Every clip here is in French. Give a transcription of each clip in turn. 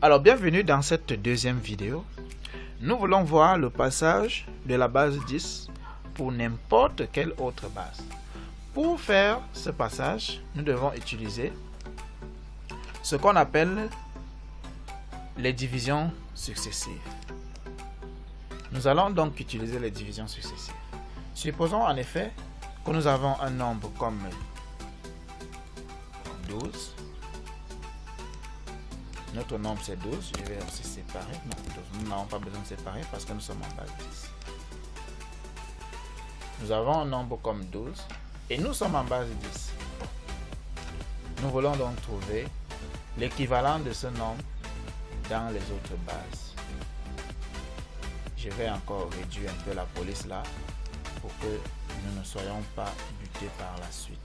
Alors bienvenue dans cette deuxième vidéo. Nous voulons voir le passage de la base 10 pour n'importe quelle autre base. Pour faire ce passage, nous devons utiliser ce qu'on appelle les divisions successives. Nous allons donc utiliser les divisions successives. Supposons en effet que nous avons un nombre comme 12. Notre nombre c'est 12, je vais aussi séparer. Non, nous n'avons pas besoin de séparer parce que nous sommes en base 10. Nous avons un nombre comme 12 et nous sommes en base 10. Nous voulons donc trouver l'équivalent de ce nombre dans les autres bases. Je vais encore réduire un peu la police là pour que nous ne soyons pas butés par la suite.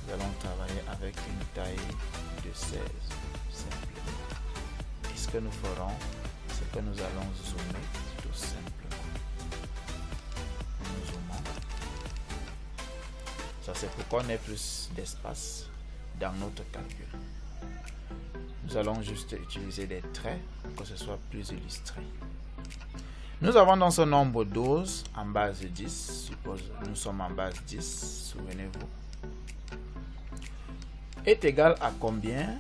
Nous allons travailler avec une taille de 16 simplement. Et ce que nous ferons, c'est que nous allons zoomer tout simplement. Nous zoomons. Ça c'est pour qu'on ait plus d'espace dans notre calcul. Nous allons juste utiliser des traits pour que ce soit plus illustré. Nous avons dans ce nombre 12 en base 10. Suppose nous sommes en base 10, souvenez-vous. Est égal à combien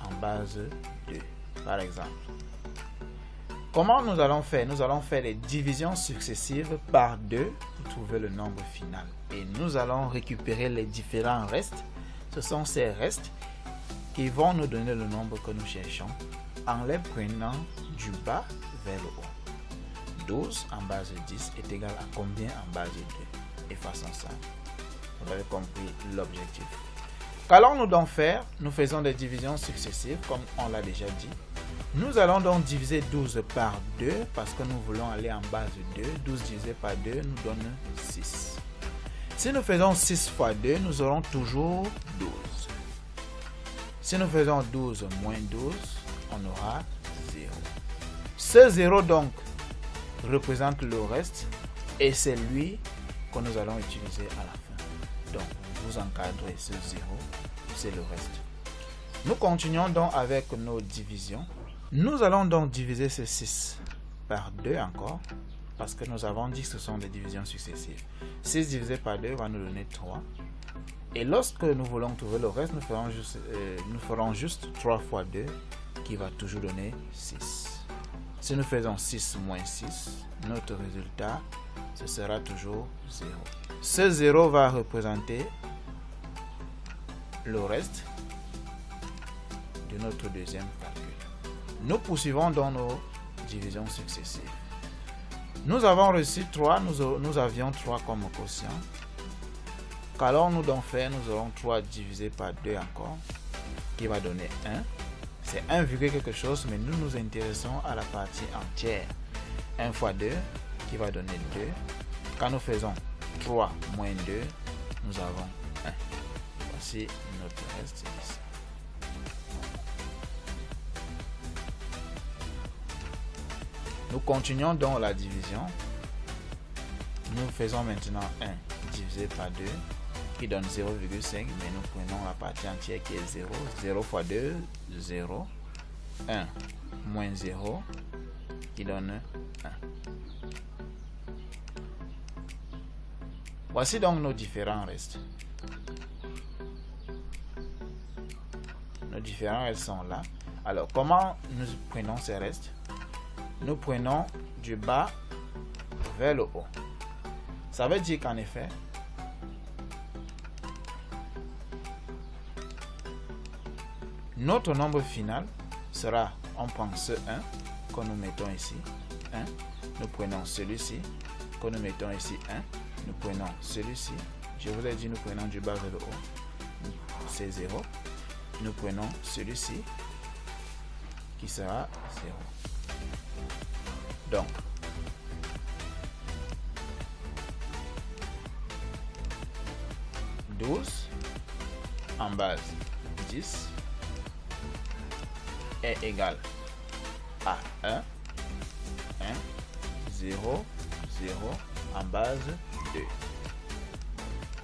en base 2 par exemple. Comment nous allons faire? Nous allons faire les divisions successives par 2 pour trouver le nombre final. Et nous allons récupérer les différents restes. Ce sont ces restes qui vont nous donner le nombre que nous cherchons en les prenant du bas vers le haut. 12 en base 10 est égal à combien en base 2? Et façon ça. Vous avez compris l'objectif. Qu'allons-nous donc faire? Nous faisons des divisions successives comme on l'a déjà dit. Nous allons donc diviser 12 par 2 parce que nous voulons aller en base 2. 12 divisé par 2 nous donne 6. Si nous faisons 6 fois 2, nous aurons toujours 12. Si nous faisons 12 moins 12, on aura 0. Ce 0 donc représente le reste et c'est lui que nous allons utiliser à la fin. Donc vous encadrez ce 0, c'est le reste. Nous continuons donc avec nos divisions. Nous allons donc diviser ce 6 par 2 encore parce que nous avons dit que ce sont des divisions successives. 6 divisé par 2 va nous donner 3. Et lorsque nous voulons trouver le reste, nous ferons juste 3 fois 2 qui va toujours donner 6. Si nous faisons 6 moins 6, notre résultat, ce sera toujours 0. Ce 0 va représenter le reste de notre deuxième calcul. Nous poursuivons dans nos divisions successives. Nous avons reçu 3, nous avions 3 comme quotient. Qu'allons-nous donc faire? Nous aurons 3 divisé par 2 encore, qui va donner 1. C'est 1 virgule quelque chose, mais nous nous intéressons à la partie entière. 1 fois 2 qui va donner 2. Quand nous faisons 3 moins 2, nous avons 1. Voici notre reste ici. Nous continuons donc la division. Nous faisons maintenant 1 divisé par 2 qui donne 0,5, mais nous prenons la partie entière qui est 0. 0 fois 2, 0. 1 moins 0 qui donne 1. Voici donc nos différents restes. Nos différents restes sont là. Alors, comment nous prenons ces restes? Nous prenons du bas vers le haut. Ça veut dire qu'en effet, notre nombre final sera, on prend ce 1 que nous mettons ici, 1, nous prenons celui-ci que nous mettons ici, 1, nous prenons celui-ci, je vous ai dit nous prenons du bas vers le haut, c'est 0, nous prenons celui-ci qui sera 0. Donc, « 12 en base 10 est égal à 1, 1, 0, 0 en base 2. »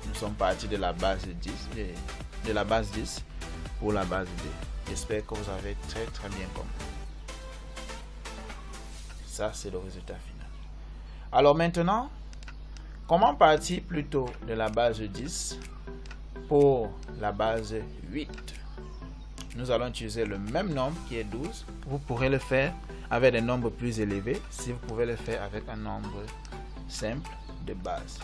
Nous sommes partis de la base 10 pour la base 2. J'espère que vous avez très bien compris. Ça, c'est le résultat final. Alors maintenant, comment partir plutôt de la base 10 pour la base 8? Nous allons utiliser le même nombre qui est 12. Vous pourrez le faire avec des nombres plus élevés si vous pouvez le faire avec un nombre simple de base.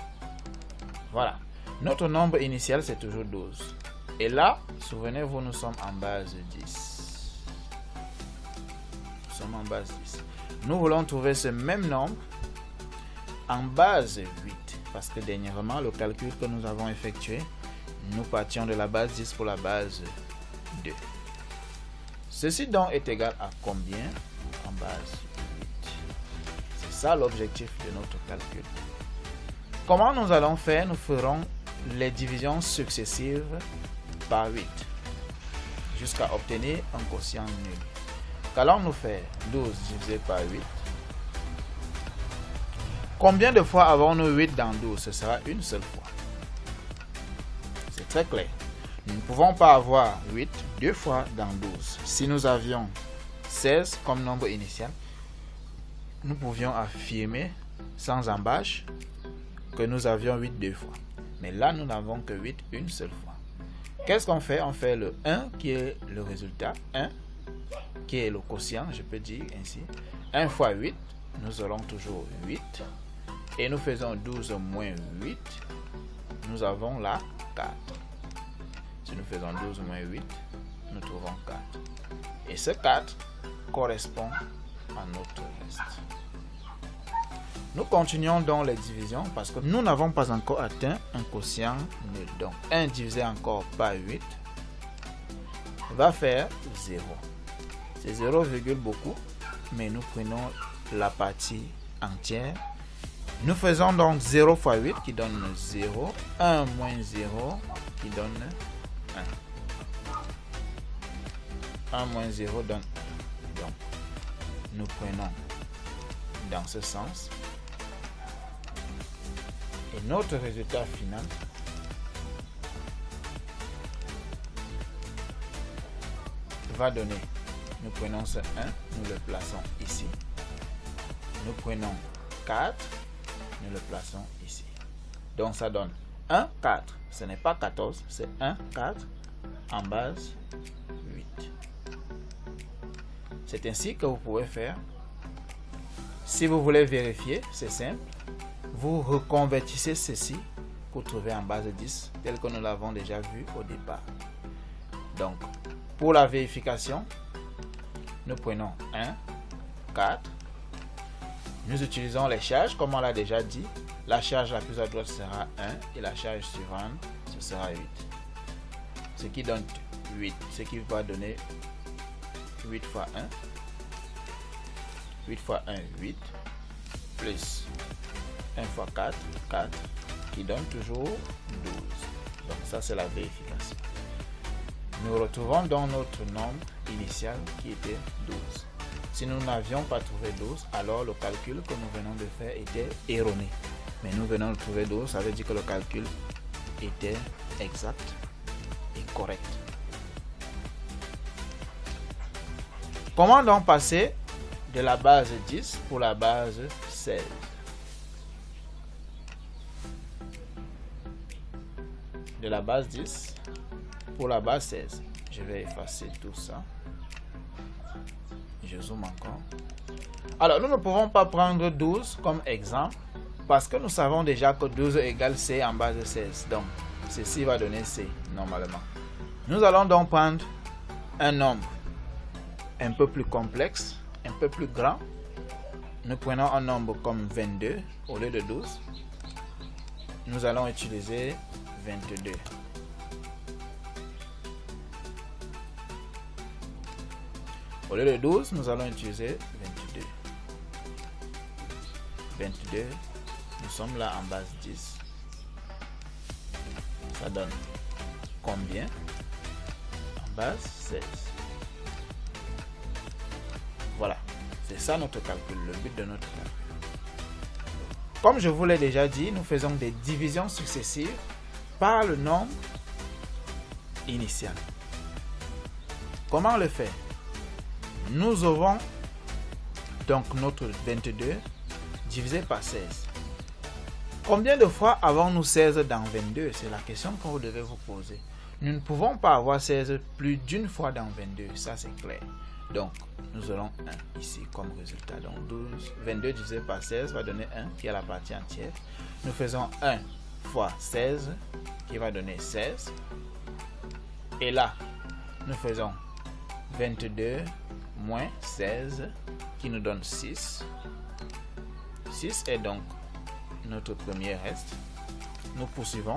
Voilà. Notre nombre initial, c'est toujours 12. Et là, souvenez-vous, nous sommes en base 10. Nous sommes en base 10. Nous voulons trouver ce même nombre en base 8. Parce que dernièrement, le calcul que nous avons effectué, nous partions de la base 10 pour la base 2. Ceci donc est égal à combien en base 8? C'est ça l'objectif de notre calcul. Comment nous allons faire? Nous ferons les divisions successives par 8 jusqu'à obtenir un quotient nul. Qu'allons-nous faire? 12 divisé par 8. Combien de fois avons-nous 8 dans 12? Ce sera une seule fois. C'est très clair. Nous ne pouvons pas avoir 8 deux fois dans 12. Si nous avions 16 comme nombre initial, nous pouvions affirmer sans embâche que nous avions 8 deux fois. Mais là, nous n'avons que 8 une seule fois. Qu'est-ce qu'on fait? On fait le 1 qui est le résultat, 1 qui est le quotient, je peux dire ainsi. 1 fois 8, nous aurons toujours 8. Et nous faisons 12 moins 8, nous avons là 4. Si nous faisons 12 moins 8, nous trouvons 4. Et ce 4 correspond à notre reste. Nous continuons donc les divisions parce que nous n'avons pas encore atteint un quotient nul. Donc 1 divisé encore par 8 va faire 0. C'est 0, beaucoup, mais nous prenons la partie entière. Nous faisons donc 0 fois 8 qui donne 0. 1 moins 0 qui donne 1. 1 moins 0 donne 1. Donc, nous prenons dans ce sens. Et notre résultat final va donner, nous prenons ce 1, nous le plaçons ici. Nous prenons 4, nous le plaçons ici. Donc ça donne 1, 4. Ce n'est pas 14, c'est 1, 4 en base 8. C'est ainsi que vous pouvez faire. Si vous voulez vérifier, c'est simple. Vous reconvertissez ceci pour trouver en base 10, tel que nous l'avons déjà vu au départ. Donc, pour la vérification, nous prenons 1, 4. Nous utilisons les charges, comme on l'a déjà dit. La charge la plus à droite sera 1 et la charge suivante, ce sera 8. Ce qui donne 8, ce qui va donner 8 fois 1. 8 fois 1, 8, plus 1 fois 4, 4, qui donne toujours 12. Donc ça, c'est la vérification. Nous retrouvons donc notre nombre initial qui était 12. Si nous n'avions pas trouvé 12, alors le calcul que nous venons de faire était erroné. Mais nous venons de trouver 12, ça veut dire que le calcul était exact et correct. Comment donc passer de la base 10 pour la base 16? De la base 10 pour la base 16. Je vais effacer tout ça. Je zoome encore. Alors, nous ne pouvons pas prendre 12 comme exemple parce que nous savons déjà que 12 égale C en base 16. Donc, ceci va donner C normalement. Nous allons donc prendre un nombre un peu plus complexe, un peu plus grand. Nous prenons un nombre comme 22 au lieu de 12. Nous allons utiliser 22. Au lieu de 12, nous allons utiliser 22. 22, nous sommes là en base 10. Ça donne combien? En base 16. Voilà, c'est ça notre calcul, le but de notre calcul. Comme je vous l'ai déjà dit, nous faisons des divisions successives par le nombre initial. Comment on le fait? Nous avons donc notre 22 divisé par 16. Combien de fois avons-nous 16 dans 22? C'est la question que vous devez vous poser. Nous ne pouvons pas avoir 16 plus d'une fois dans 22, ça c'est clair. Donc, nous aurons 1 ici comme résultat. Donc, 22 divisé par 16 va donner 1 qui est la partie entière. Nous faisons 1 fois 16 qui va donner 16. Et là, nous faisons 22 moins 16 qui nous donne 6. 6 est donc notre premier reste. Nous poursuivons.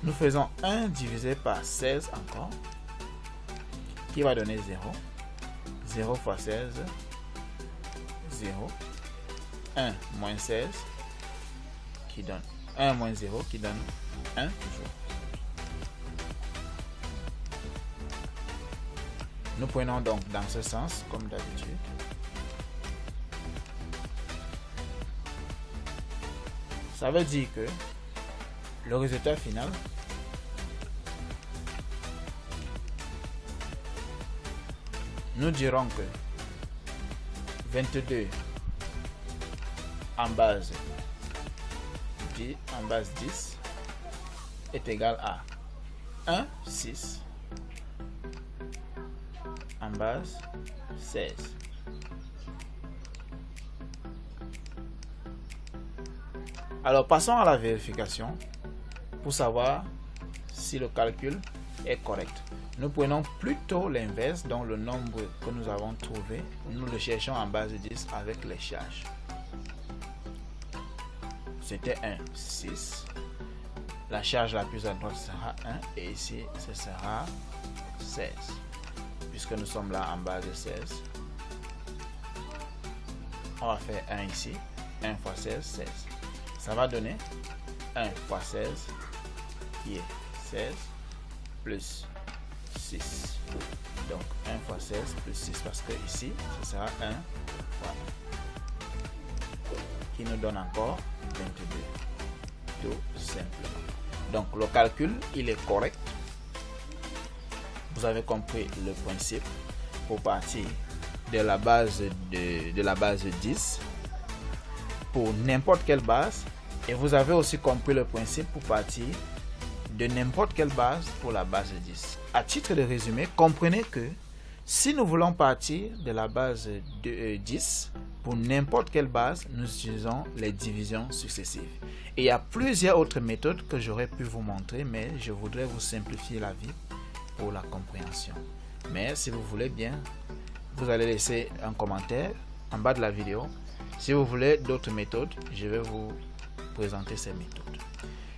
Nous faisons 1 divisé par 16 encore qui va donner 0. 0 fois 16, 0. 1 moins 16 qui donne 1 moins 0 qui donne 1 toujours. Nous prenons donc dans ce sens comme d'habitude. Ça veut dire que le résultat final nous dirons que 22 en base 10 est égal à 1, 6 en base 16. Alors passons à la vérification pour savoir si le calcul est correct. Nous prenons plutôt l'inverse, donc le nombre que nous avons trouvé, nous le cherchons en base 10 avec les charges. C'était 1, 6. La charge la plus à droite sera 1 et ici ce sera 16. Puisque nous sommes là en base 16, on va faire 1 ici. 1 fois 16, 16. Ça va donner 1 fois 16 qui est 16 plus 6. Donc 1 fois 16 plus 6 parce que ici ce sera 1 fois 1 qui nous donne encore 22 tout simplement. Donc le calcul il est correct. Vous avez compris le principe pour partir de la base de la base 10 pour n'importe quelle base, et vous avez aussi compris le principe pour partir de n'importe quelle base pour la base 10. À titre de résumé, comprenez que si nous voulons partir de la base de 10 pour n'importe quelle base, nous utilisons les divisions successives. Et il y a plusieurs autres méthodes que j'aurais pu vous montrer, mais je voudrais vous simplifier la vie pour la compréhension. Mais si vous voulez bien, vous allez laisser un commentaire en bas de la vidéo. Si vous voulez d'autres méthodes, je vais vous présenter ces méthodes.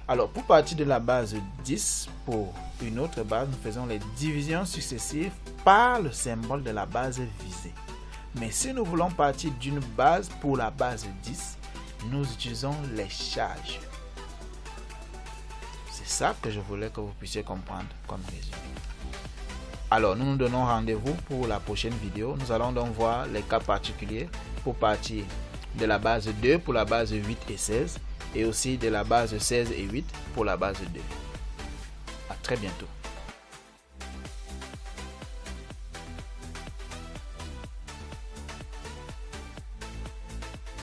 Alors, pour partir de la base 10 pour une autre base, nous faisons les divisions successives par le symbole de la base visée. Mais si nous voulons partir d'une base pour la base 10, nous utilisons les charges. C'est ça que je voulais que vous puissiez comprendre comme résumé. Alors, nous nous donnons rendez-vous pour la prochaine vidéo. Nous allons donc voir les cas particuliers pour partir de la base 2 pour la base 8 et 16 et aussi de la base 16 et 8 pour la base 2. À très bientôt.